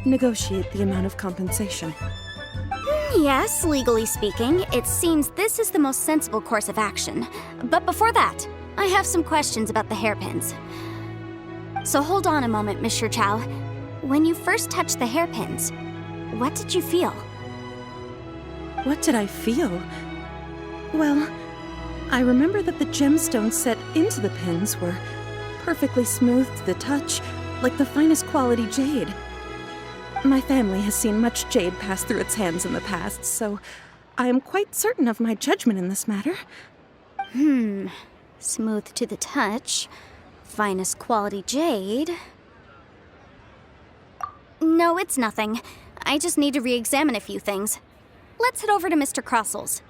negotiate the amount of compensation. Yes, legally speaking, it seems this is the most sensible course of action. But before that, I have some questions about the hairpins. So hold on a moment, Mr. Chow. When you first touched the hairpins, what did you feel? What did I feel? Well, I remember that the gemstones set into the pins were perfectly smooth to the touch, like the finest quality jade. My family has seen much jade pass through its hands in the past, so I am quite certain of my judgment in this matter. Smooth to the touch, finest quality jade. No, it's nothing. I just need to re-examine a few things. Let's head over to Mr. Crossell's.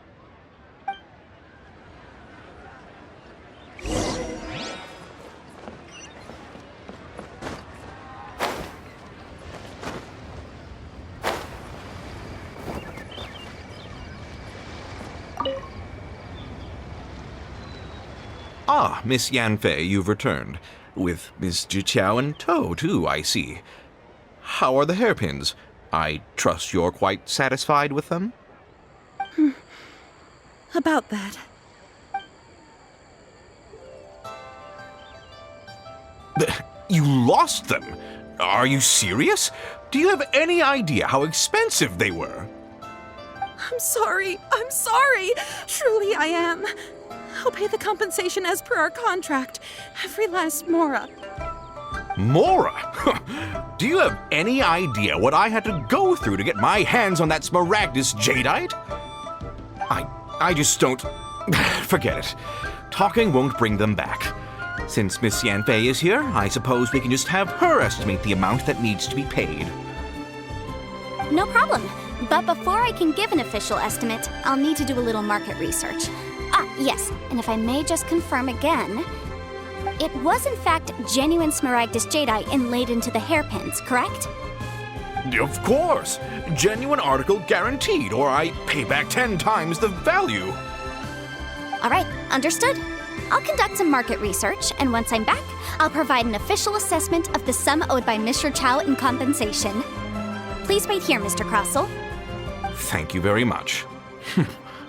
Ah, Miss Yanfei, you've returned. With Miss Jiqiao in tow, too, I see. How are the hairpins? I trust you're quite satisfied with them? About that. You lost them? Are you serious? Do you have any idea how expensive they were? I'm sorry. Truly I am. I'll pay the compensation as per our contract. Every last mora. Mora? Do you have any idea what I had to go through to get my hands on that smaragdus jadeite? I just don't... Forget it. Talking won't bring them back. Since Miss Yanfei is here, I suppose we can just have her estimate the amount that needs to be paid. No problem. But before I can give an official estimate, I'll need to do a little market research. Yes, and if I may just confirm again, it was in fact genuine smaragdus jadeite inlaid into the hairpins, correct? Of course! Genuine article guaranteed, or I pay back 10 times the value. All right, understood. I'll conduct some market research, and once I'm back, I'll provide an official assessment of the sum owed by Mr. Chow in compensation. Please wait here, Mr. Crossell. Thank you very much.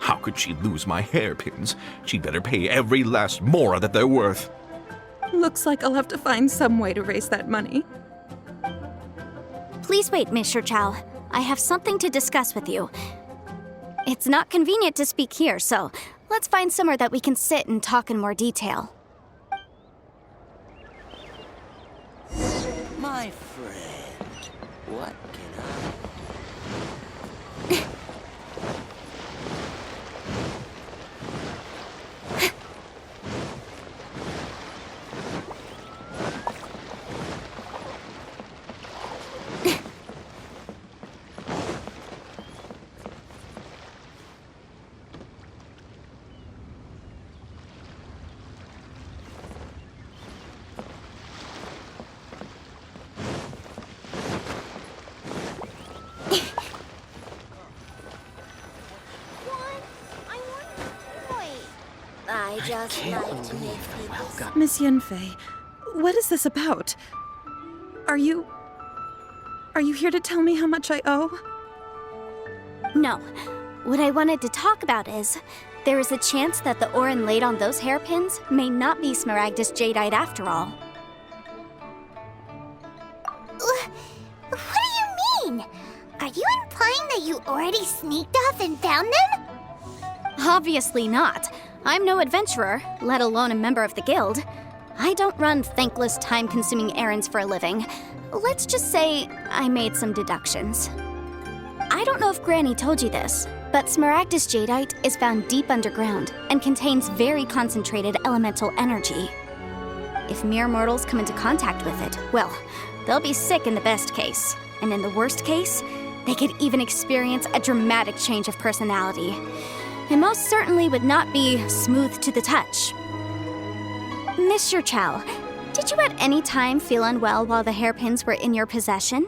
How could she lose my hairpins? She'd better pay every last mora that they're worth. Looks like I'll have to find some way to raise that money. Please wait, Mr. Chow. I have something to discuss with you. It's not convenient to speak here, so let's find somewhere that we can sit and talk in more detail. My friend, what can I... I just like to make people... Miss Yanfei, what is this about? Are you here to tell me how much I owe? No. What I wanted to talk about is, there is a chance that the ore inlaid on those hairpins may not be smaragdus jadeite after all. What do you mean? Are you implying that you already sneaked off and found them? Obviously not. I'm no adventurer, let alone a member of the guild. I don't run thankless, time-consuming errands for a living. Let's just say I made some deductions. I don't know if Granny told you this, but smaragdus jadeite is found deep underground and contains very concentrated elemental energy. If mere mortals come into contact with it, well, they'll be sick in the best case, and in the worst case, they could even experience a dramatic change of personality. It most certainly would not be smooth to the touch. Mr. Chow, did you at any time feel unwell while the hairpins were in your possession?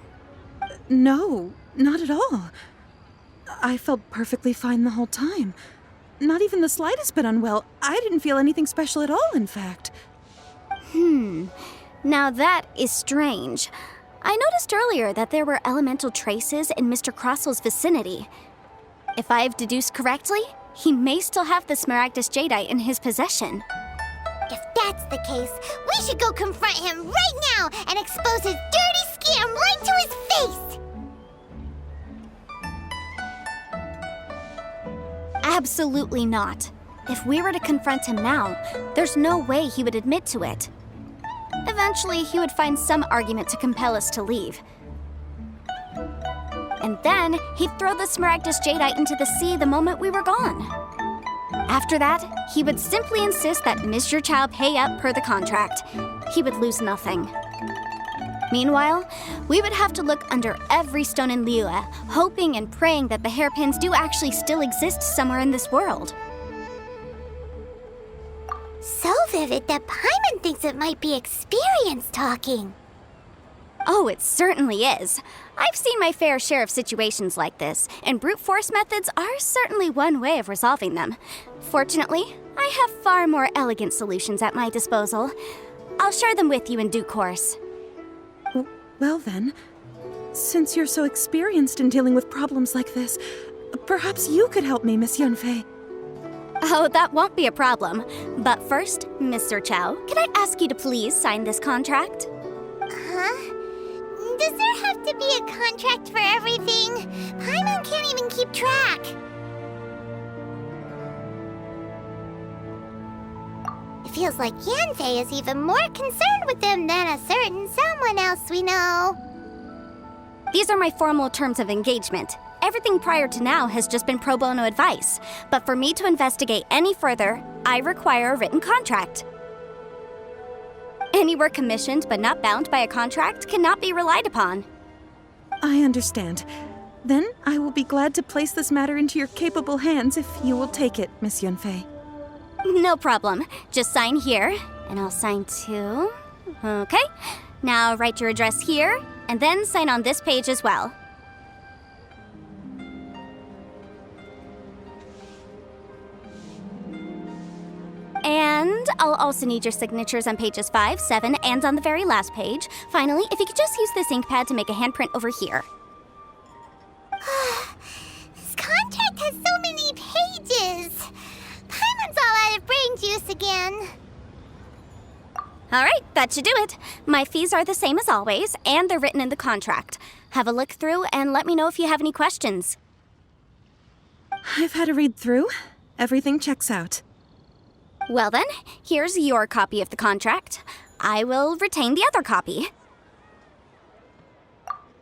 No, not at all. I felt perfectly fine the whole time. Not even the slightest bit unwell. I didn't feel anything special at all, in fact. Now that is strange. I noticed earlier that there were elemental traces in Mr. Crossel's vicinity. If I've deduced correctly, he may still have the Smaragdus Jadeite in his possession. If that's the case, we should go confront him right now and expose his dirty scam right to his face! Absolutely not. If we were to confront him now, there's no way he would admit to it. Eventually, he would find some argument to compel us to leave. And then, he'd throw the Smaragdus Jadeite into the sea the moment we were gone. After that, he would simply insist that Mr. Chow pay up per the contract. He would lose nothing. Meanwhile, we would have to look under every stone in Liyue, hoping and praying that the hairpins do actually still exist somewhere in this world. So vivid that Paimon thinks it might be experience talking. Oh, it certainly is. I've seen my fair share of situations like this, and brute force methods are certainly one way of resolving them. Fortunately, I have far more elegant solutions at my disposal. I'll share them with you in due course. Well then, since you're so experienced in dealing with problems like this, perhaps you could help me, Miss Yanfei. Oh, that won't be a problem. But first, Mr. Chow, can I ask you to please sign this contract? Huh? Does there have to be a contract for everything? Paimon can't even keep track. It feels like Yanfei is even more concerned with them than a certain someone else we know. These are my formal terms of engagement. Everything prior to now has just been pro bono advice. But for me to investigate any further, I require a written contract. Any work commissioned but not bound by a contract cannot be relied upon. I understand. Then I will be glad to place this matter into your capable hands if you will take it, Miss Yanfei. No problem. Just sign here, and I'll sign too. Okay. Now write your address here, and then sign on this page as well. And I'll also need your signatures on pages 5, 7, and on the very last page. Finally, if you could just use this ink pad to make a handprint over here. This contract has so many pages. Paimon's all out of brain juice again. All right, that should do it. My fees are the same as always, and they're written in the contract. Have a look through and let me know if you have any questions. I've had a read through. Everything checks out. Well then, here's your copy of the contract. I will retain the other copy.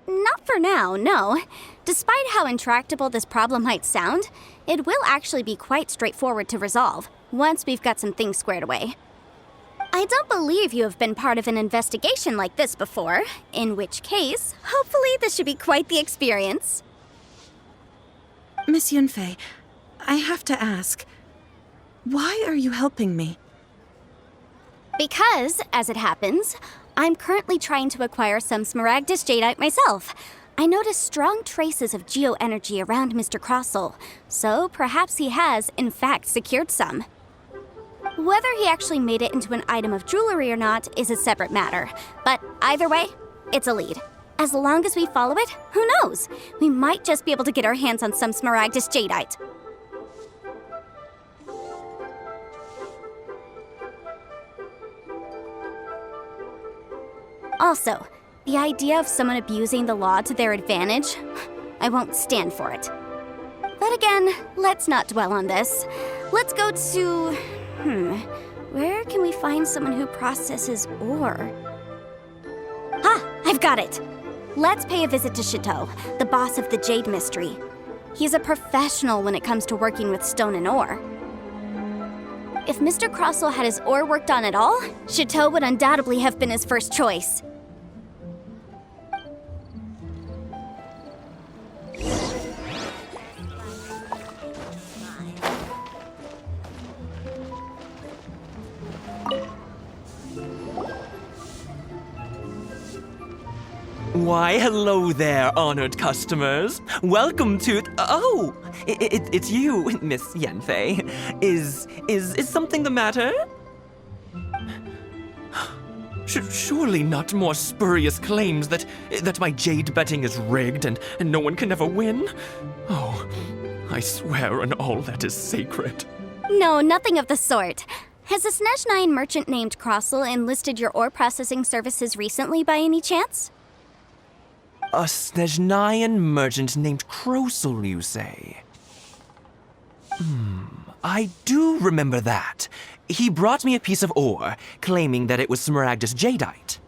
Not for now, no. Despite how intractable this problem might sound, it will actually be quite straightforward to resolve, once we've got some things squared away. I don't believe you have been part of an investigation like this before, in which case, hopefully this should be quite the experience. Miss Yanfei, I have to ask, why are you helping me? Because, as it happens, I'm currently trying to acquire some Smaragdus Jadeite myself. I noticed strong traces of geoenergy around Mr. Crossel, so perhaps he has, in fact, secured some. Whether he actually made it into an item of jewelry or not is a separate matter, but either way, it's a lead. As long as we follow it, who knows? We might just be able to get our hands on some Smaragdus Jadeite. Also, the idea of someone abusing the law to their advantage, I won't stand for it. But again, let's not dwell on this. Let's go to... where can we find someone who processes ore? Ah, I've got it! Let's pay a visit to Chateau, the boss of the Jade Mystery. He's a professional when it comes to working with stone and ore. If Mr. Crossel had his ore worked on at all, Chateau would undoubtedly have been his first choice. Why, hello there, honored customers. Welcome to... Oh, it's you, Miss Yanfei. Is something the matter? Surely not more spurious claims that my jade betting is rigged and no one can ever win? Oh, I swear on all that is sacred. No, nothing of the sort. Has a Snezhnine merchant named Crossel enlisted your ore processing services recently by any chance? A Snezhnayan merchant named Crossel, you say? I do remember that. He brought me a piece of ore, claiming that it was Smaragdus jadeite.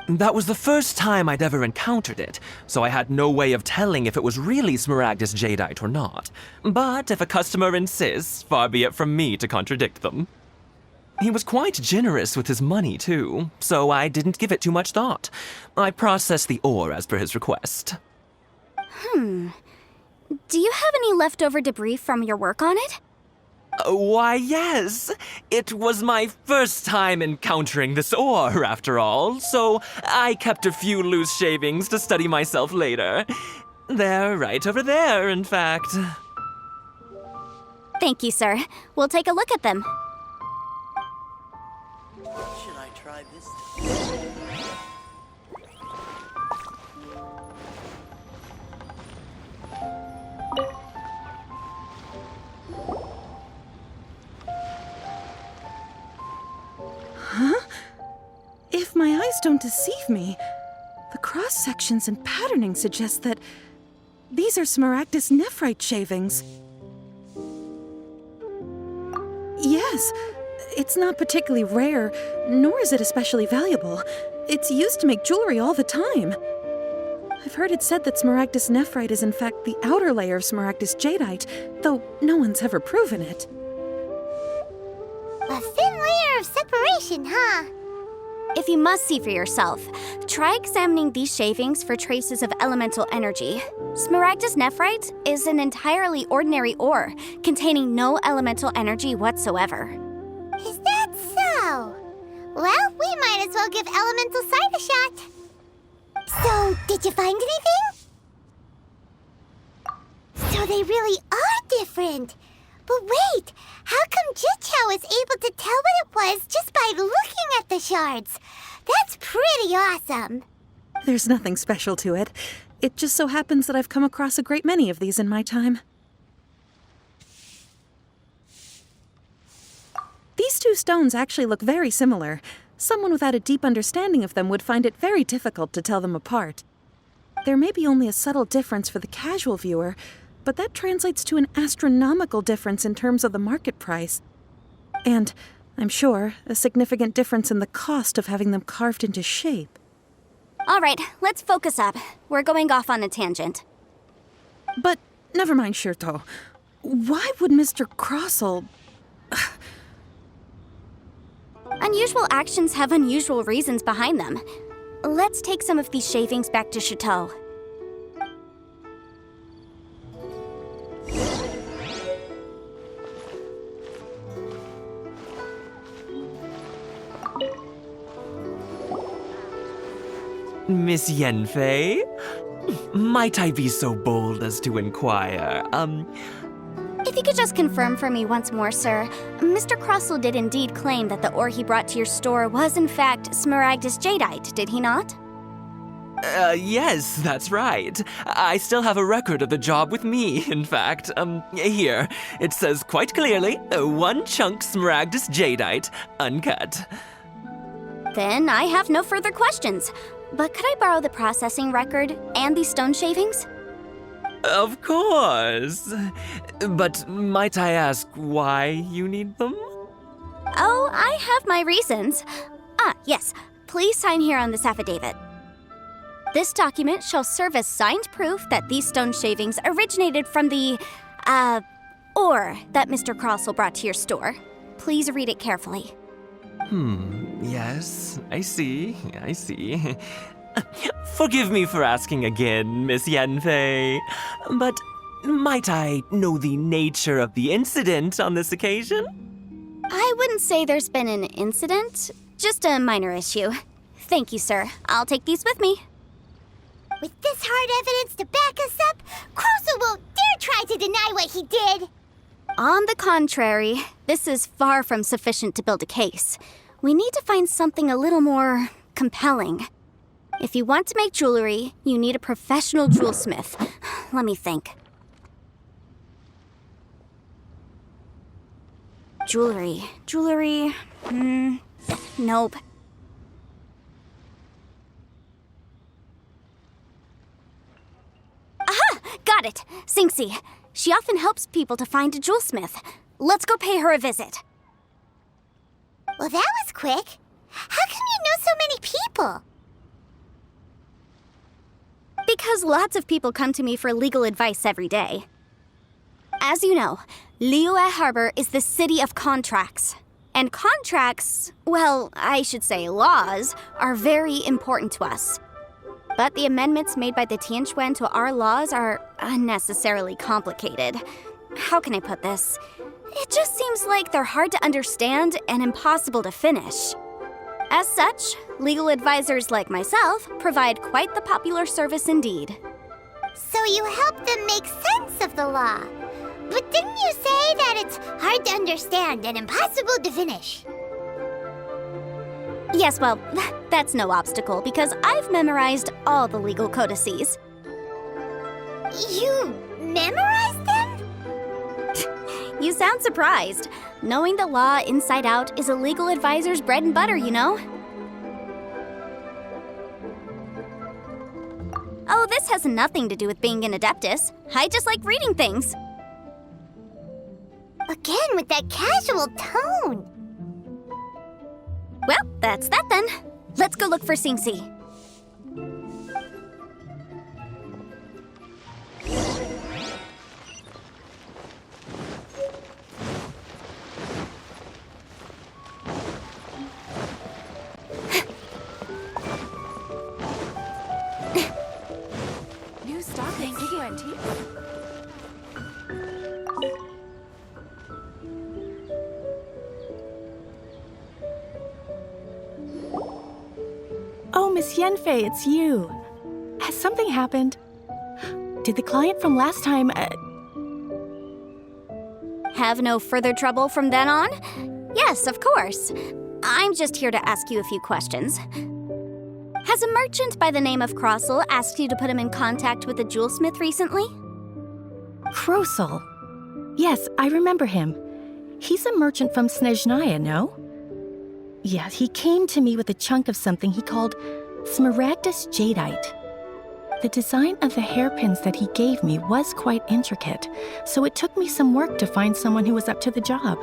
That was the first time I'd ever encountered it, so I had no way of telling if it was really Smaragdus jadeite or not. But if a customer insists, far be it from me to contradict them. He was quite generous with his money, too, so I didn't give it too much thought. I processed the ore as per his request. Do you have any leftover debris from your work on it? Why, yes. It was my first time encountering this ore, after all, so I kept a few loose shavings to study myself later. They're right over there, in fact. Thank you, sir. We'll take a look at them. Should I try this? If my eyes don't deceive me, the cross-sections and patterning suggest that these are Smaragdus nephrite shavings. Yes, it's not particularly rare, nor is it especially valuable. It's used to make jewelry all the time. I've heard it said that Smaragdus nephrite is in fact the outer layer of Smaragdus jadeite, though no one's ever proven it. A thin layer of separation, huh? If you must see for yourself, try examining these shavings for traces of elemental energy. Smaragdus nephrite is an entirely ordinary ore, containing no elemental energy whatsoever. Is that so? Well, we might as well give elemental sight a shot. So, did you find anything? So they really are different. But wait, how come Jichao is able to tell what it was just by looking at the shards? That's pretty awesome. There's nothing special to it. It just so happens that I've come across a great many of these in my time. These two stones actually look very similar. Someone without a deep understanding of them would find it very difficult to tell them apart. There may be only a subtle difference for the casual viewer, but that translates to an astronomical difference in terms of the market price. And, I'm sure, a significant difference in the cost of having them carved into shape. All right, let's focus up. We're going off on a tangent. But, never mind, Shirto. Why would Mr. Crossel... Unusual actions have unusual reasons behind them. Let's take some of these shavings back to Chateau. Miss Yanfei? Might I be so bold as to inquire, If you could just confirm for me once more, sir. Mr. Crossel did indeed claim that the ore he brought to your store was in fact Smaragdus jadeite, did he not? Yes, that's right. I still have a record of the job with me, in fact. Here. It says quite clearly, 1 chunk Smaragdus jadeite, uncut. Then I have no further questions. But could I borrow the processing record and these stone shavings? Of course. But might I ask why you need them? Oh, I have my reasons. Yes. Please sign here on this affidavit. This document shall serve as signed proof that these stone shavings originated from the, ore that Mr. Crossel brought to your store. Please read it carefully. Yes, I see. Forgive me for asking again, Miss Yanfei, but might I know the nature of the incident on this occasion? I wouldn't say there's been an incident, just a minor issue. Thank you, sir. I'll take these with me. With this hard evidence to back us up, Crossel won't dare try to deny what he did. On the contrary, this is far from sufficient to build a case. we need to find something a little more compelling. If you want to make jewelry, you need a professional jewelsmith. Let me think. Jewelry. Nope. Aha! Got it! Sinxie. She often helps people to find a jewelsmith. Let's go pay her a visit. Well, that was quick. How come you know so many people? Because lots of people come to me for legal advice every day. As you know, Liyue Harbor is the city of contracts. And contracts, well, I should say laws, are very important to us. But the amendments made by the Tianquan to our laws are unnecessarily complicated. How can I put this? It just seems like they're hard to understand and impossible to finish. As such, legal advisors like myself provide quite the popular service indeed. So you help them make sense of the law. But didn't you say that it's hard to understand and impossible to finish? Yes, well, that's no obstacle because I've memorized all the legal codices. You memorized them? You sound surprised. Knowing the law inside out is a legal advisor's bread and butter, you know? Oh, this has nothing to do with being an adeptus. I just like reading things. Again, with that casual tone. Well, that's that then. Let's go look for Sinxie. New stock at Antique. Oh, Miss Yanfei, it's you. Has something happened? Did the client from last time, Have no further trouble from then on? Yes, of course. I'm just here to ask you a few questions. Has a merchant by the name of Crossel asked you to put him in contact with a jewelsmith recently? Crossel? Yes, I remember him. He's a merchant from Snezhnaya, no? Yeah, he came to me with a chunk of something he called Smaragdus Jadeite. The design of the hairpins that he gave me was quite intricate, so it took me some work to find someone who was up to the job.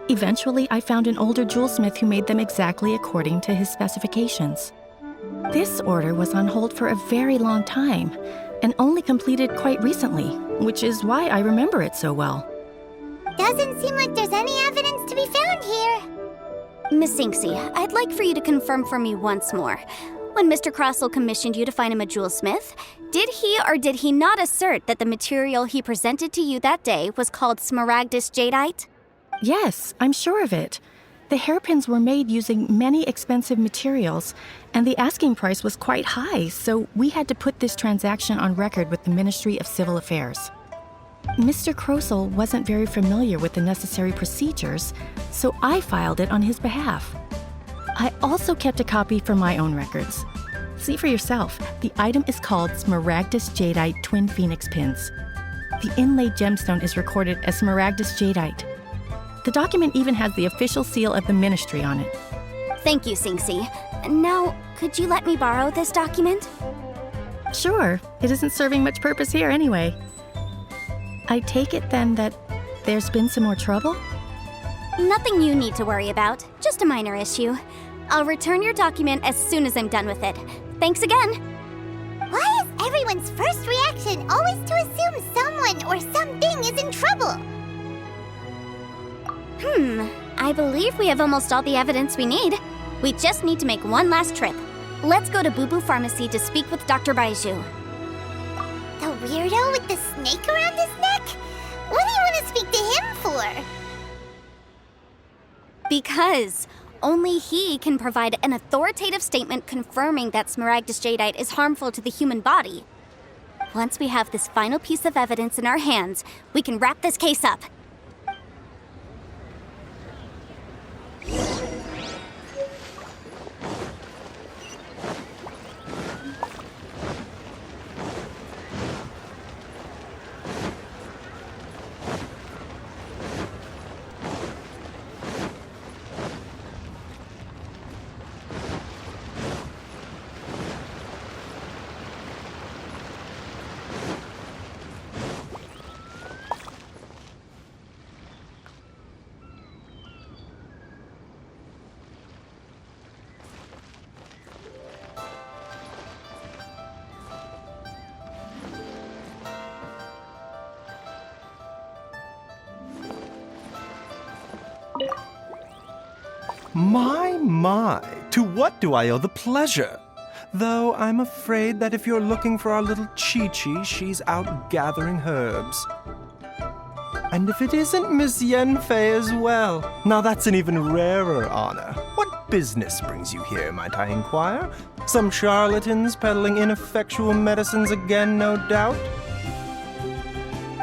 Eventually, I found an older jewelsmith who made them exactly according to his specifications. This order was on hold for a very long time, and only completed quite recently, which is why I remember it so well. Doesn't seem like there's any evidence to be found here. Miss Sinxie, I'd like for you to confirm for me once more. When Mr. Crossel commissioned you to find him a jewelsmith, did he or did he not assert that the material he presented to you that day was called Smaragdus Jadeite? Yes, I'm sure of it. The hairpins were made using many expensive materials, and the asking price was quite high, so we had to put this transaction on record with the Ministry of Civil Affairs. Mr. Crossel wasn't very familiar with the necessary procedures, so I filed it on his behalf. I also kept a copy for my own records. See for yourself, the item is called Smaragdus Jadeite Twin Phoenix Pins. The inlaid gemstone is recorded as Smaragdus Jadeite. The document even has the official seal of the ministry on it. Thank you, Sinxie. Now, could you let me borrow this document? Sure, it isn't serving much purpose here anyway. I take it then that there's been some more trouble? Nothing you need to worry about, just a minor issue. I'll return your document as soon as I'm done with it. Thanks again. Why is everyone's first reaction always to assume someone or something is in trouble? I believe we have almost all the evidence we need. We just need to make one last trip. Let's go to Boo Boo Pharmacy to speak with Dr. Baiju. The weirdo with the snake around his neck? What do you want to speak to him for? Because only he can provide an authoritative statement confirming that Smaragdus Jadeite is harmful to the human body. Once we have this final piece of evidence in our hands, we can wrap this case up. My, to what do I owe the pleasure? Though I'm afraid that if you're looking for our little Chi-Chi, she's out gathering herbs. And if it isn't Miss Yanfei as well, now that's an even rarer honor. What business brings you here, might I inquire? Some charlatans peddling ineffectual medicines again, no doubt?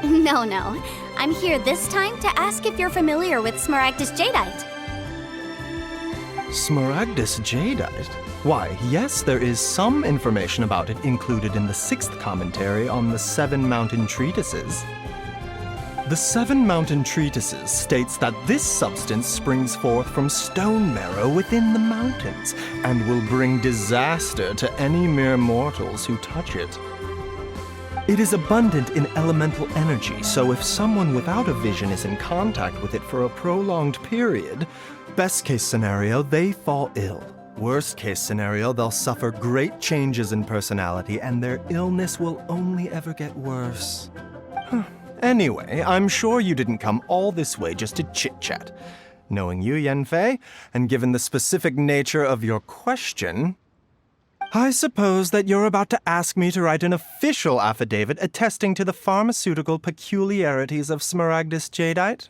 No. I'm here this time to ask if you're familiar with Smaragdus Jadeite. Smaragdus Jadeite? Why, yes, there is some information about it included in the 6th commentary on the 7 Mountain Treatises. The 7 Mountain Treatises states that this substance springs forth from stone marrow within the mountains and will bring disaster to any mere mortals who touch it. It is abundant in elemental energy, so if someone without a vision is in contact with it for a prolonged period, best case scenario, they fall ill. Worst case scenario, they'll suffer great changes in personality and their illness will only ever get worse. Anyway, I'm sure you didn't come all this way just to chit-chat. Knowing you, Yanfei, and given the specific nature of your question, I suppose that you're about to ask me to write an official affidavit attesting to the pharmaceutical peculiarities of Smaragdus Jadeite?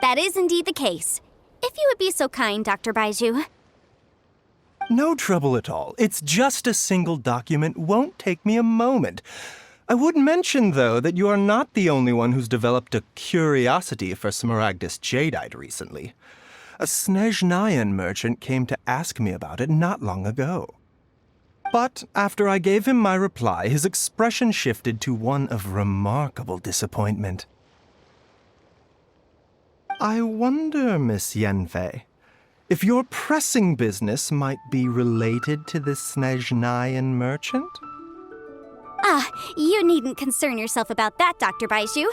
That is indeed the case. If you would be so kind, Dr. Baiju. No trouble at all. It's just a single document. Won't take me a moment. I would mention, though, that you are not the only one who's developed a curiosity for Smaragdus Jadeite recently. A Snezhnayan merchant came to ask me about it not long ago. But after I gave him my reply, his expression shifted to one of remarkable disappointment. I wonder, Miss Yanfei, if your pressing business might be related to this Snezhnayan merchant? You needn't concern yourself about that, Dr. Baiju.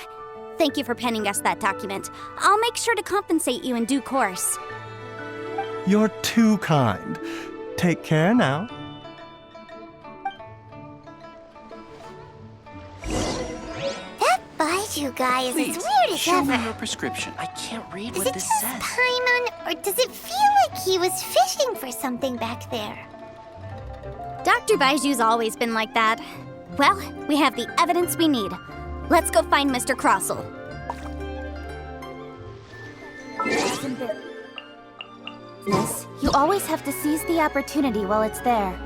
Thank you for penning us that document. I'll make sure to compensate you in due course. You're too kind. Take care now. That Baiju guy is Please, as weird as show me ever. your prescription. I can't read Is what it this just says. Paimon, or does it feel like he was fishing for something back there? Dr. Baiju's always been like that. Well, we have the evidence we need. Let's go find Mr. Crossell. You always have to seize the opportunity while it's there.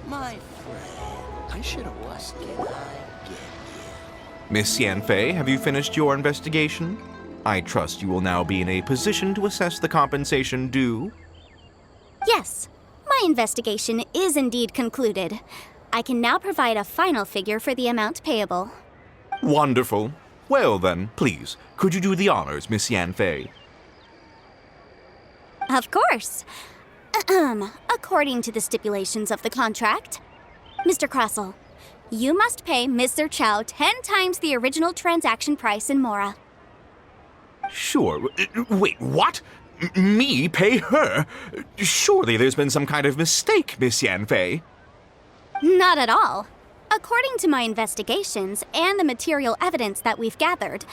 My friend, I should have asked can I get you? Miss Yanfei, have you finished your investigation? I trust you will now be in a position to assess the compensation due. Yes, my investigation is indeed concluded. I can now provide a final figure for the amount payable. Wonderful. Well then, please, could you do the honors, Miss Yanfei? Of course. According to the stipulations of the contract, Mr. Crossell, you must pay Mr. Chow 10 times the original transaction price in Mora. Sure. Wait, what? Me pay her? Surely there's been some kind of mistake, Miss Yanfei. Not at all. According to my investigations and the material evidence that we've gathered,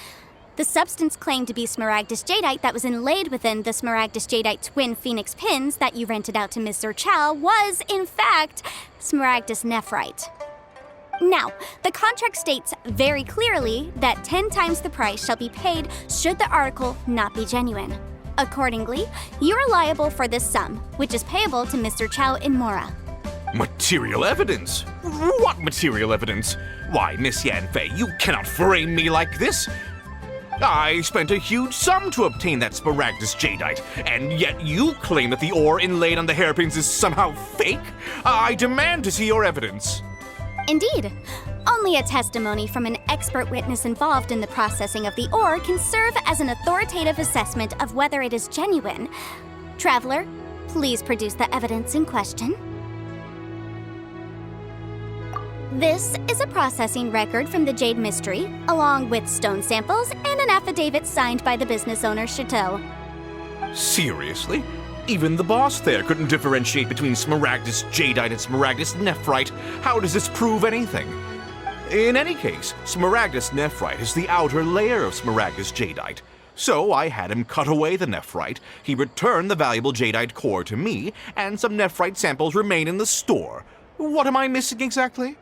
the substance claimed to be Smaragdus Jadeite that was inlaid within the Smaragdus Jadeite twin phoenix pins that you rented out to Mr. Chow was, in fact, Smaragdus Nephrite. Now, the contract states very clearly that 10 times the price shall be paid should the article not be genuine. Accordingly, you are liable for this sum, which is payable to Mr. Chow in Mora. Material evidence? What material evidence? Why, Miss Yanfei, you cannot frame me like this. I spent a huge sum to obtain that Smaragdus jadeite, and yet you claim that the ore inlaid on the hairpins is somehow fake? I demand to see your evidence. Indeed. Only a testimony from an expert witness involved in the processing of the ore can serve as an authoritative assessment of whether it is genuine. Traveler, please produce the evidence in question. This is a processing record from the Jade Mystery, along with stone samples and an affidavit signed by the business owner, Chateau. Seriously? Even the boss there couldn't differentiate between Smaragdus jadeite and Smaragdus nephrite. How does this prove anything? In any case, Smaragdus nephrite is the outer layer of Smaragdus jadeite. So I had him cut away the nephrite, he returned the valuable jadeite core to me, and some nephrite samples remain in the store. What am I missing exactly?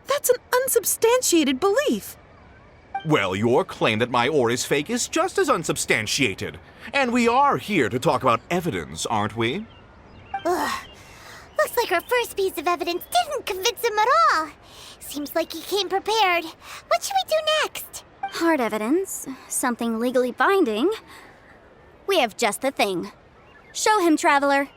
That's an unsubstantiated belief. Well, your claim that my ore is fake is just as unsubstantiated. And we are here to talk about evidence, aren't we? Ugh. Looks like our first piece of evidence didn't convince him at all. Seems like he came prepared. What should we do next? Hard evidence, something legally binding. We have just the thing. Show him, Traveler.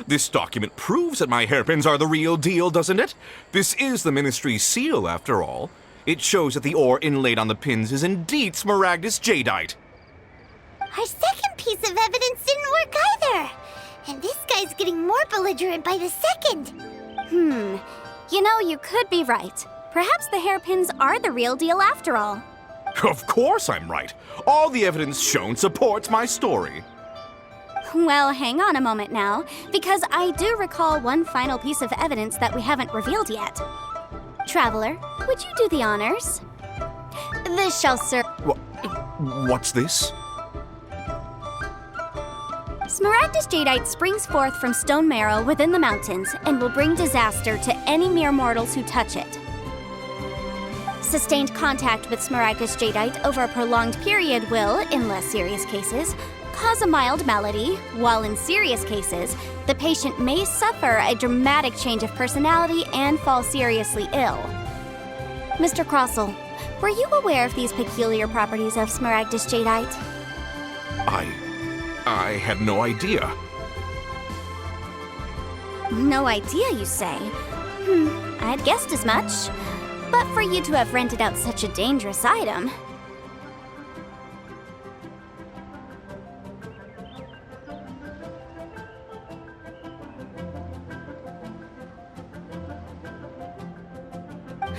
This document proves that my hairpins are the real deal, doesn't it? This is the Ministry's seal, after all. It shows that the ore inlaid on the pins is indeed Smaragdus jadeite. Our second piece of evidence didn't work either. And this guy's getting more belligerent by the second. You know, you could be right. Perhaps the hairpins are the real deal after all. Of course I'm right. All the evidence shown supports my story. Well, hang on a moment now, because I do recall one final piece of evidence that we haven't revealed yet. Traveler, would you do the honors? This shall serve. What's this? Smaragdus jadeite springs forth from stone marrow within the mountains and will bring disaster to any mere mortals who touch it. Sustained contact with Smaragdus jadeite over a prolonged period will, in less serious cases, cause a mild malady, while in serious cases, the patient may suffer a dramatic change of personality and fall seriously ill. Mr. Crossell, were you aware of these peculiar properties of Smaragdus jadeite? I had no idea. No idea, you say? I'd guessed as much. But for you to have rented out such a dangerous item...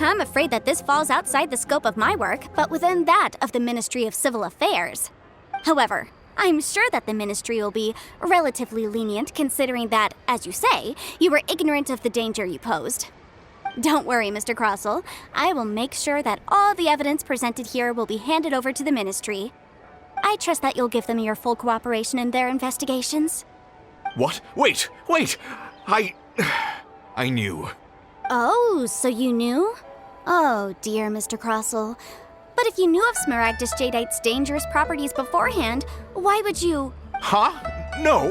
I'm afraid that this falls outside the scope of my work, but within that of the Ministry of Civil Affairs. However, I'm sure that the Ministry will be relatively lenient considering that, as you say, you were ignorant of the danger you posed. Don't worry, Mr. Crossell. I will make sure that all the evidence presented here will be handed over to the Ministry. I trust that you'll give them your full cooperation in their investigations. What? Wait! I knew. Oh, so you knew? Oh, dear Mr. Crossell. But if you knew of Smaragdus jadeite's dangerous properties beforehand, why would you... Huh? No,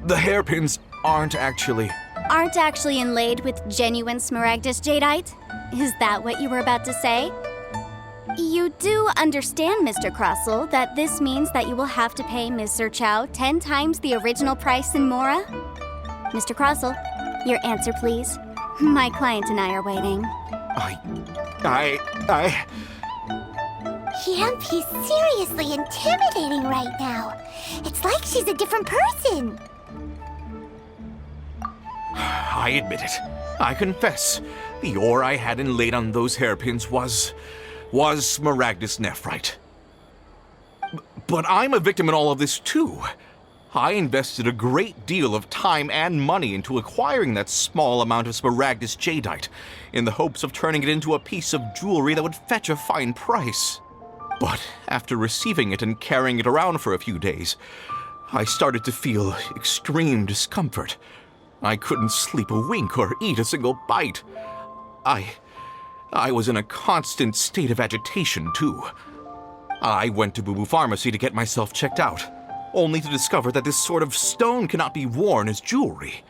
The hairpins aren't actually inlaid with genuine Smaragdus jadeite? Is that what you were about to say? You do understand, Mr. Crossell, that this means that you will have to pay Ms. Zerchow 10 times the original price in Mora? Mr. Crossell, your answer, please. My client and I are waiting. Yanfei's seriously intimidating right now. It's like she's a different person. I admit it. I confess. The ore I had inlaid on those hairpins was Smaragdus nephrite. But I'm a victim in all of this too. I invested a great deal of time and money into acquiring that small amount of Smaragdus jadeite, in the hopes of turning it into a piece of jewelry that would fetch a fine price. But after receiving it and carrying it around for a few days, I started to feel extreme discomfort. I couldn't sleep a wink or eat a single bite. I was in a constant state of agitation, too. I went to Boo Boo Pharmacy to get myself checked out. only to discover that this sort of stone cannot be worn as jewelry.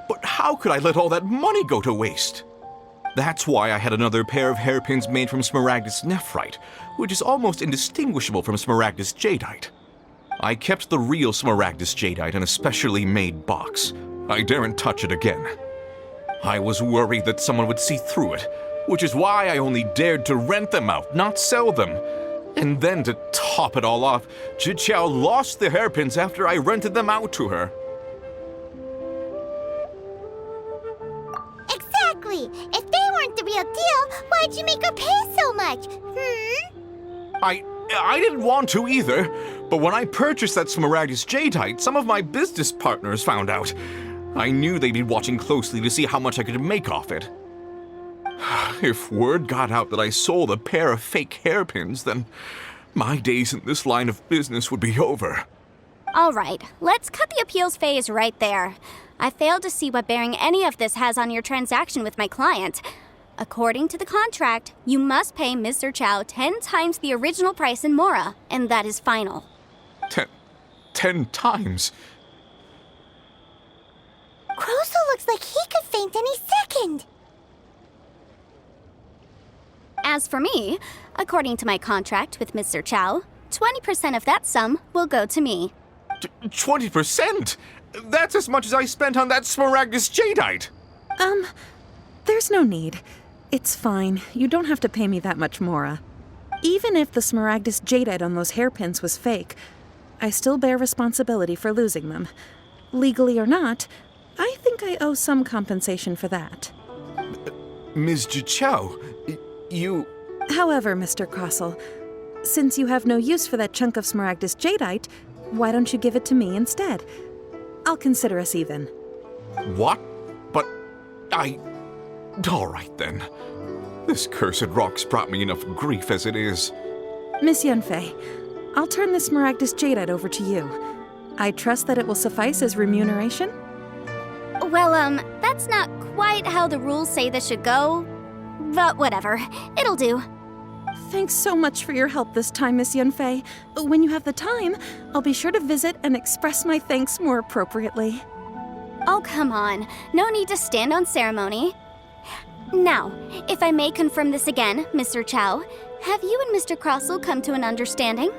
But how could I let all that money go to waste? That's why I had another pair of hairpins made from Smaragdus nephrite, which is almost indistinguishable from Smaragdus jadeite. I kept the real Smaragdus jadeite in a specially made box. I daren't touch it again. I was worried that someone would see through it, which is why I only dared to rent them out, not sell them. And then to top it all off, Zhiqiao lost the hairpins after I rented them out to her. Exactly! If they weren't the real deal, why'd you make her pay so much? I didn't want to either, but when I purchased that Smaragdus jadeite, some of my business partners found out. I knew they'd be watching closely to see how much I could make off it. If word got out that I sold a pair of fake hairpins, then my days in this line of business would be over. All right, let's cut the appeals phase right there. I failed to see what bearing any of this has on your transaction with my client. According to the contract, you must pay Mr. Chow 10 times the original price in Mora, and that is final. 10 times? Crosel looks like he could faint any second. As for me, according to my contract with Mr. Chow, 20% of that sum will go to me. 20%? That's as much as I spent on that Smaragdus jadeite. There's no need. It's fine. You don't have to pay me that much, Mora. Even if the Smaragdus jadeite on those hairpins was fake, I still bear responsibility for losing them. Legally or not, I think I owe some compensation for that. Ms. Zhiqiao, you... However, Mr. Crosel, since you have no use for that chunk of Smaragdus jadeite, why don't you give it to me instead? I'll consider us even. What? But all right then. This cursed rock's brought me enough grief as it is. Miss Yanfei, I'll turn this Smaragdus jadeite over to you. I trust that it will suffice as remuneration? Well, that's not quite how the rules say this should go. But whatever, it'll do. Thanks so much for your help this time, Miss Yanfei. When you have the time, I'll be sure to visit and express my thanks more appropriately. Oh, come on. No need to stand on ceremony. Now, if I may confirm this again, Mr. Chow, have you and Mr. Crosel come to an understanding?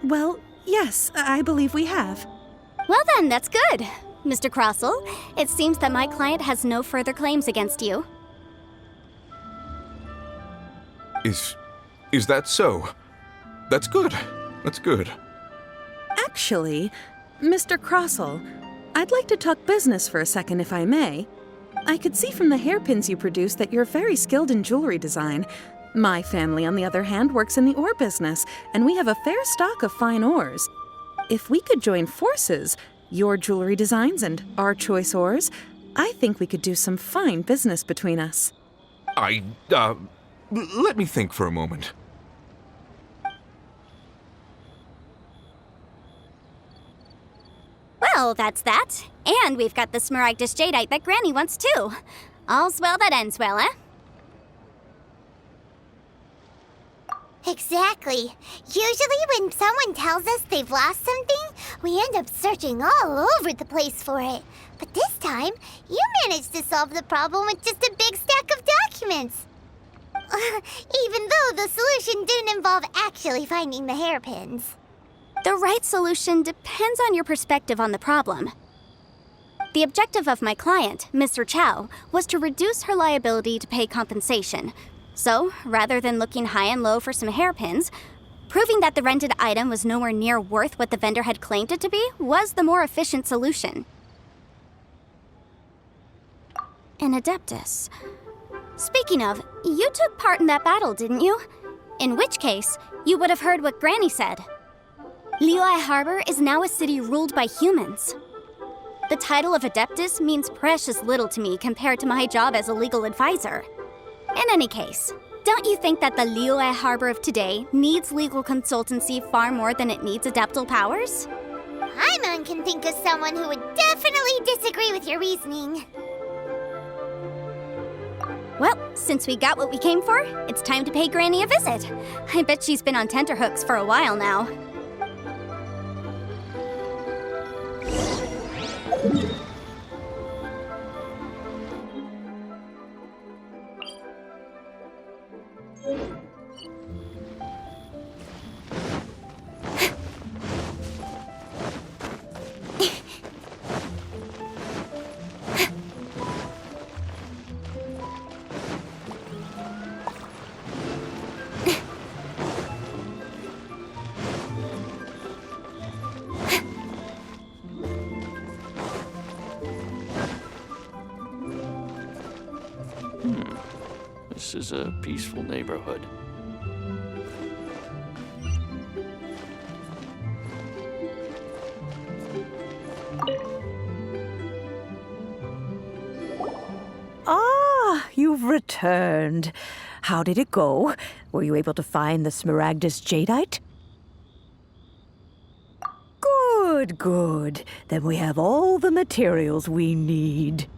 Well, yes, I believe we have. Well then, that's good. Mr. Crosel, it seems that my client has no further claims against you. Is that so? That's good. That's good. Actually, Mr. Crosel, I'd like to talk business for a second, if I may. I could see from the hairpins you produce that you're very skilled in jewelry design. My family, on the other hand, works in the ore business, and we have a fair stock of fine ores. If we could join forces, your jewelry designs and our choice ores, I think we could do some fine business between us. Let me think for a moment. Well, that's that. And we've got the Smaragdus jadeite that Granny wants too. All's well that ends well, eh? Exactly. Usually when someone tells us they've lost something, we end up searching all over the place for it. But this time, you managed to solve the problem with just a big stack of documents. Even though the solution didn't involve actually finding the hairpins. The right solution depends on your perspective on the problem. The objective of my client, Mr. Chow, was to reduce her liability to pay compensation. So, rather than looking high and low for some hairpins, proving that the rented item was nowhere near worth what the vendor had claimed it to be was the more efficient solution. An Adeptus. Speaking of, you took part in that battle, didn't you? In which case, you would have heard what Granny said. Liyue Harbor is now a city ruled by humans. The title of Adeptus means precious little to me compared to my job as a legal advisor. In any case, don't you think that the Liyue Harbor of today needs legal consultancy far more than it needs adeptal powers? Paimon can think of someone who would definitely disagree with your reasoning. Well, since we got what we came for, it's time to pay Granny a visit. I bet she's been on tenterhooks for a while now. This is a peaceful neighborhood. Ah, you've returned. How did it go? Were you able to find the Smaragdus Jadeite? Good, good. Then we have all the materials we need.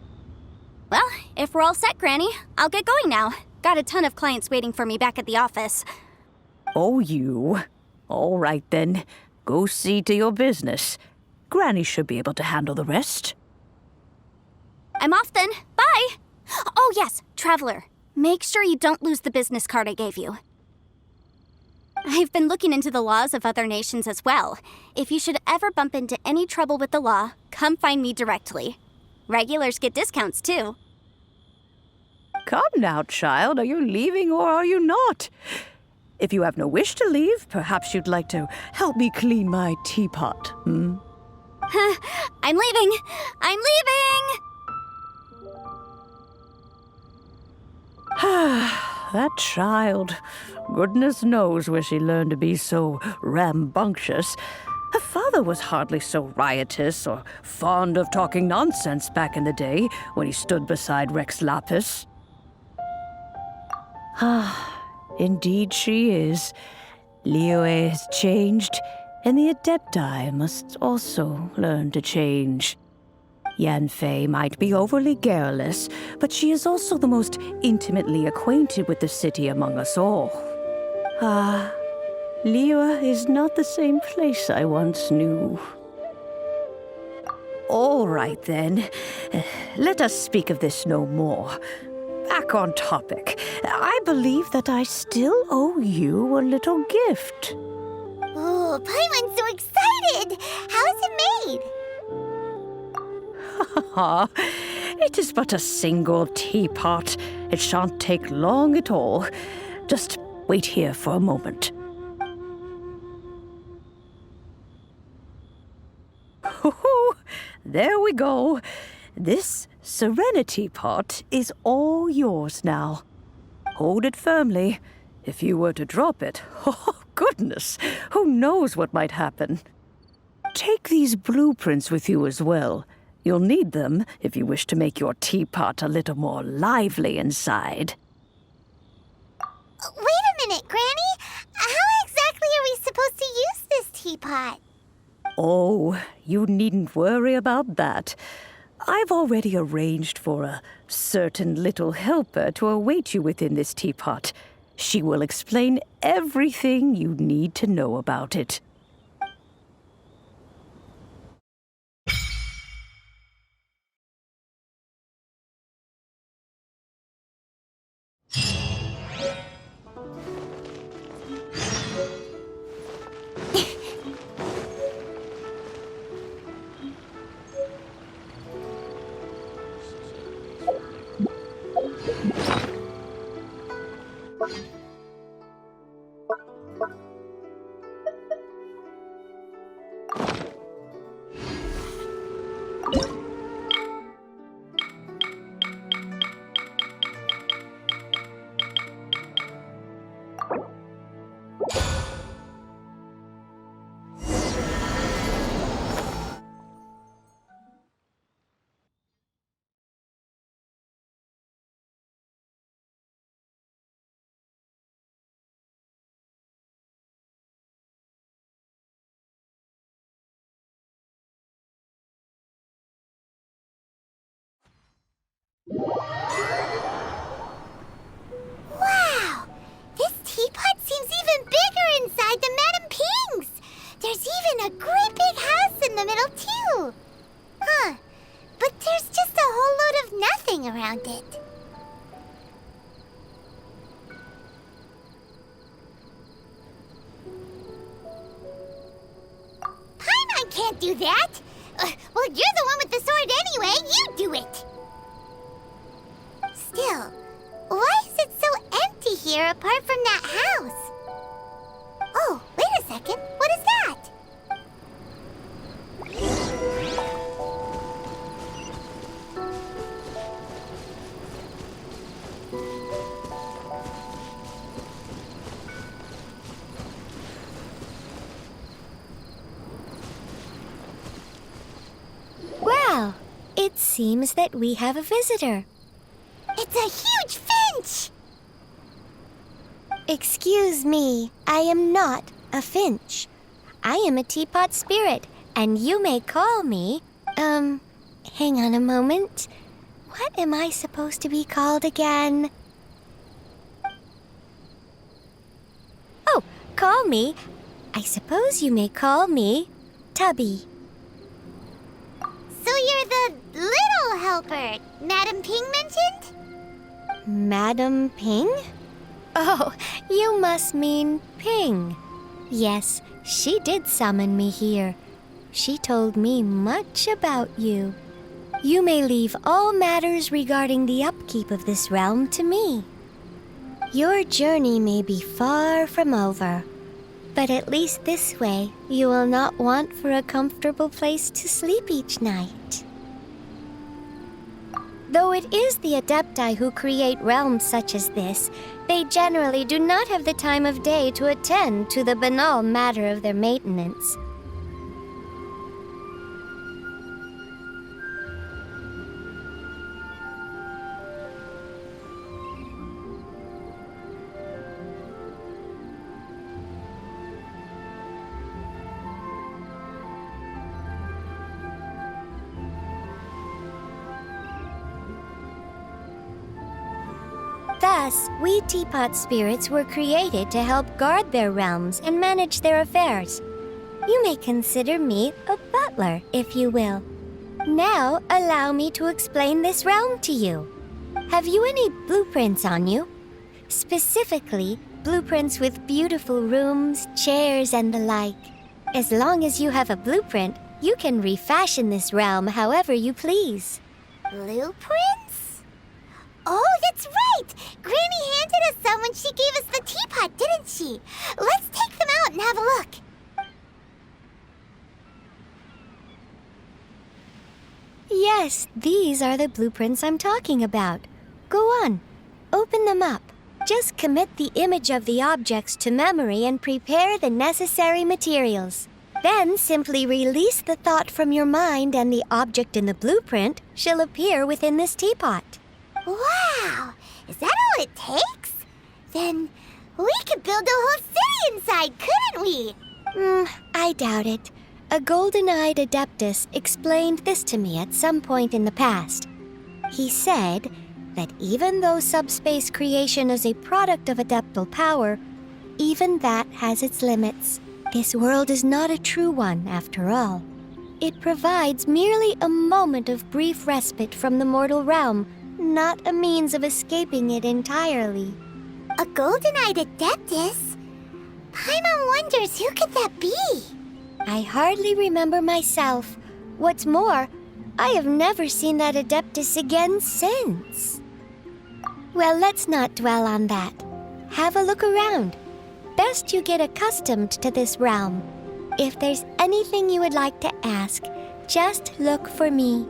Well, if we're all set, Granny, I'll get going now. Got a ton of clients waiting for me back at the office. Oh, you. All right, then. Go see to your business. Granny should be able to handle the rest. I'm off then. Bye! Oh, yes, Traveler. Make sure you don't lose the business card I gave you. I've been looking into the laws of other nations as well. If you should ever bump into any trouble with the law, come find me directly. Regulars get discounts, too. Come now, child. Are you leaving or are you not? If you have no wish to leave, perhaps you'd like to help me clean my teapot, hmm? I'm leaving! I'm leaving! That child. Goodness knows where she learned to be so rambunctious. Her father was hardly so riotous or fond of talking nonsense back in the day when he stood beside Rex Lapis. Indeed she is. Liyue has changed, and the Adepti must also learn to change. Yanfei might be overly garrulous, but she is also the most intimately acquainted with the city among us all. Liyue is not the same place I once knew. All right, then. Let us speak of this no more. Back on topic. I believe that I still owe you a little gift. Oh, Paimon's so excited! How is it made? It is but a single teapot. It shan't take long at all. Just wait here for a moment. There we go. This SereniTea Pot is all yours now. Hold it firmly. If you were to drop it, oh goodness, who knows what might happen. Take these blueprints with you as well. You'll need them if you wish to make your teapot a little more lively inside. Wait a minute, Granny. How exactly are we supposed to use this teapot? Oh, you needn't worry about that. I've already arranged for a certain little helper to await you within this teapot. She will explain everything you need to know about it. Wow! This teapot seems even bigger inside than Madame Ping's! There's even a great big house in the middle, too! Huh. But there's just a whole load of nothing around it. can't do that! Well, you're the one with the sword anyway. You do it! Still, why is it so empty here apart from that house? Oh, wait a second. What is that? Well, it seems that we have a visitor. It's a huge finch! Excuse me, I am not a finch. I am a teapot spirit, and you may call me... hang on a moment. What am I supposed to be called again? Oh, call me. I suppose you may call me Tubby. So you're the little helper Madam Ping mentioned? Madam Ping? Oh, you must mean Ping. Yes, she did summon me here. She told me much about you. You may leave all matters regarding the upkeep of this realm to me. Your journey may be far from over, but at least this way you will not want for a comfortable place to sleep each night. Though it is the Adepti who create realms such as this, they generally do not have the time of day to attend to the banal matter of their maintenance. Thus, we teapot spirits were created to help guard their realms and manage their affairs. You may consider me a butler, if you will. Now, allow me to explain this realm to you. Have you any blueprints on you? Specifically, blueprints with beautiful rooms, chairs, and the like. As long as you have a blueprint, you can refashion this realm however you please. Blueprints? Oh, that's right! Granny handed us some when she gave us the teapot, didn't she? Let's take them out and have a look. Yes, these are the blueprints I'm talking about. Go on, open them up. Just commit the image of the objects to memory and prepare the necessary materials. Then simply release the thought from your mind and the object in the blueprint shall appear within this teapot. Wow! Is that all it takes? Then we could build a whole city inside, couldn't we? I doubt it. A golden-eyed adeptus explained this to me at some point in the past. He said that even though subspace creation is a product of adeptal power, even that has its limits. This world is not a true one, after all. It provides merely a moment of brief respite from the mortal realm, not a means of escaping it entirely. A golden-eyed adeptus? Paimon wonders who could that be? I hardly remember myself. What's more, I have never seen that adeptus again since. Well, let's not dwell on that. Have a look around. Best you get accustomed to this realm. If there's anything you would like to ask, just look for me.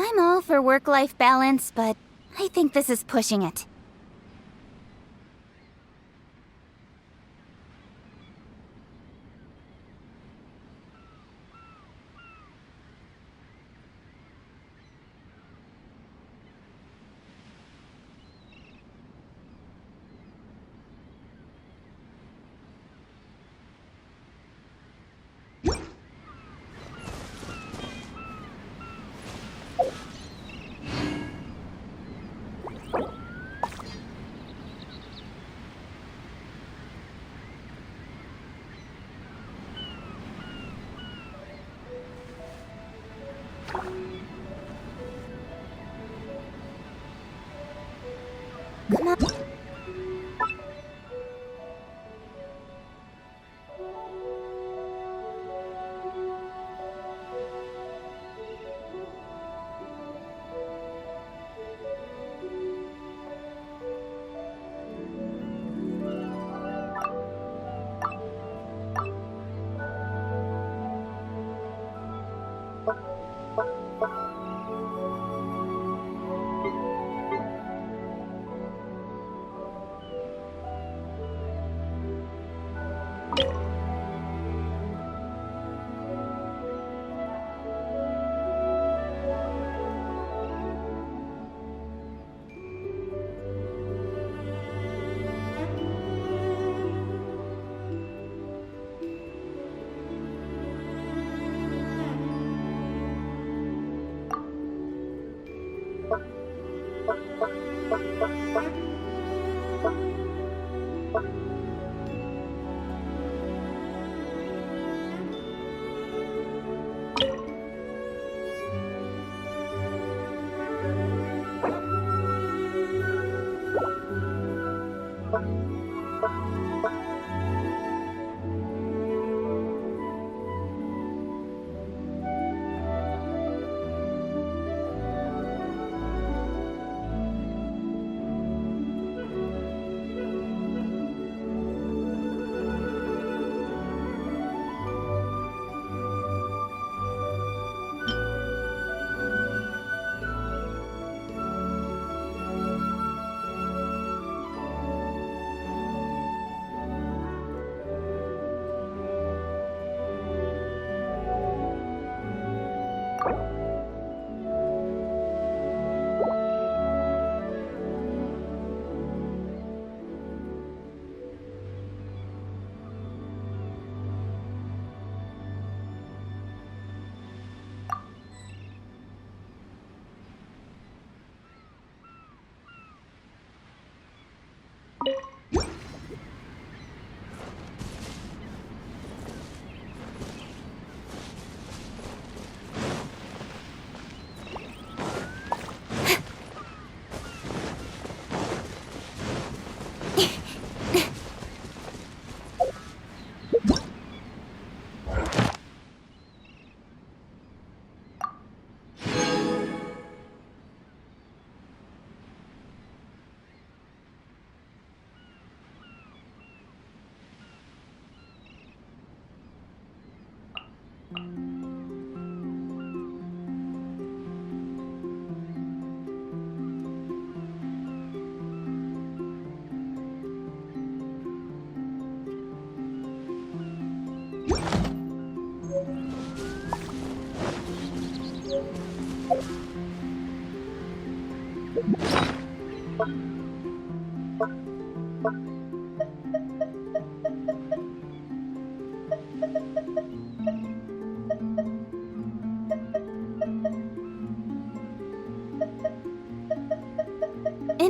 I'm all for work-life balance, but I think this is pushing it. In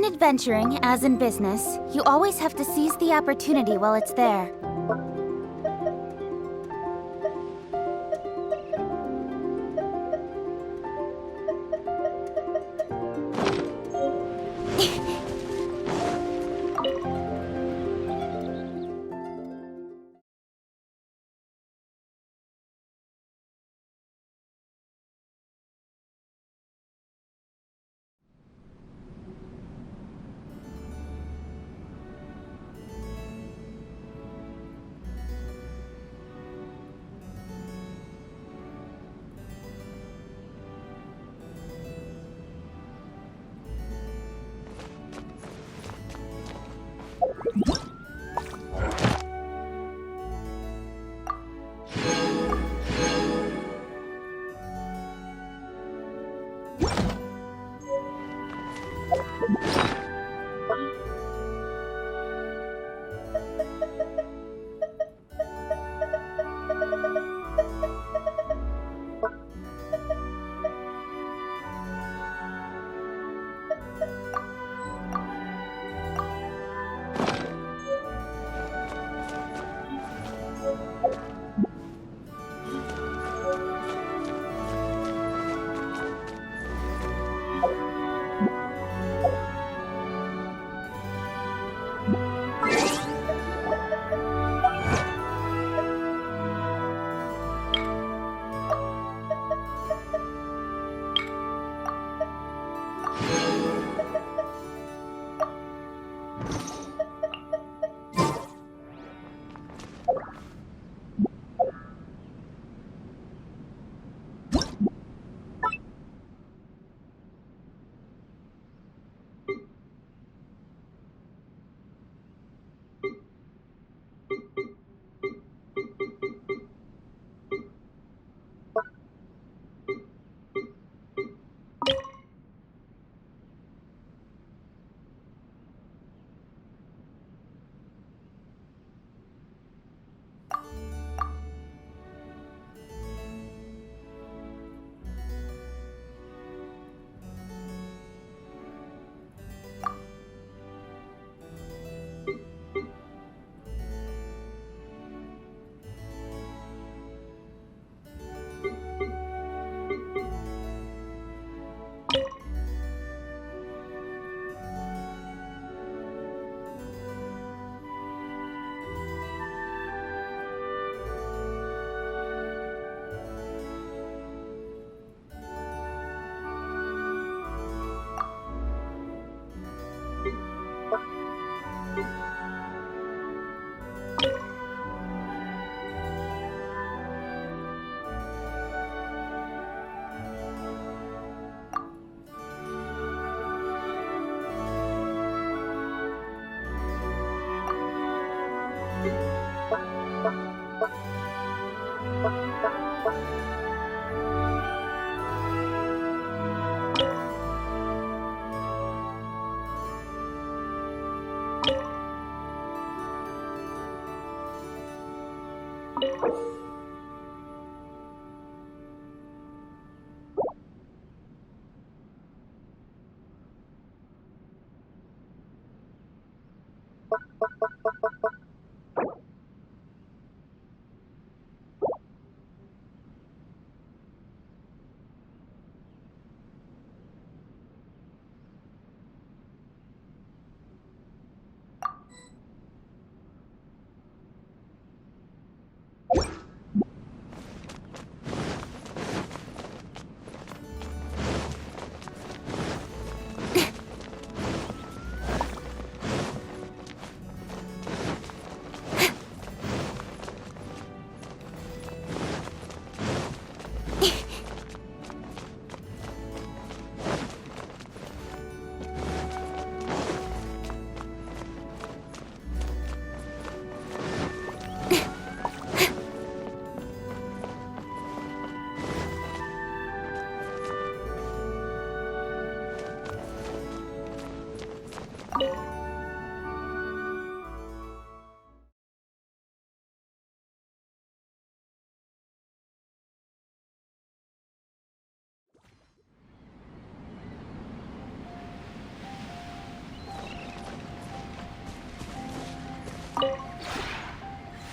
adventuring, as in business, you always have to seize the opportunity while it's there.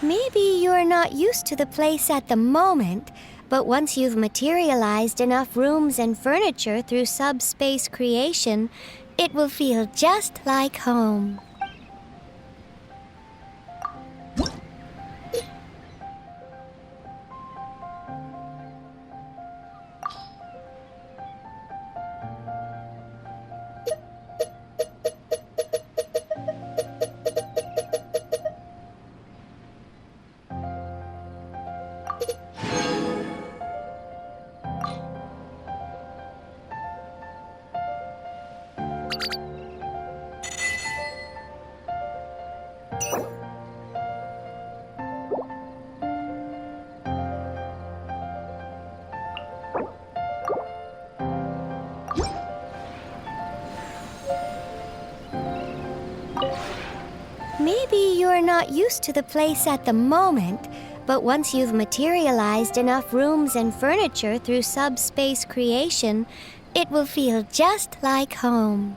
Maybe you're not used to the place at the moment, but once you've materialized enough rooms and furniture through subspace creation, it will feel just like home. Maybe you're not used to the place at the moment, but once you've materialized enough rooms and furniture through subspace creation, it will feel just like home.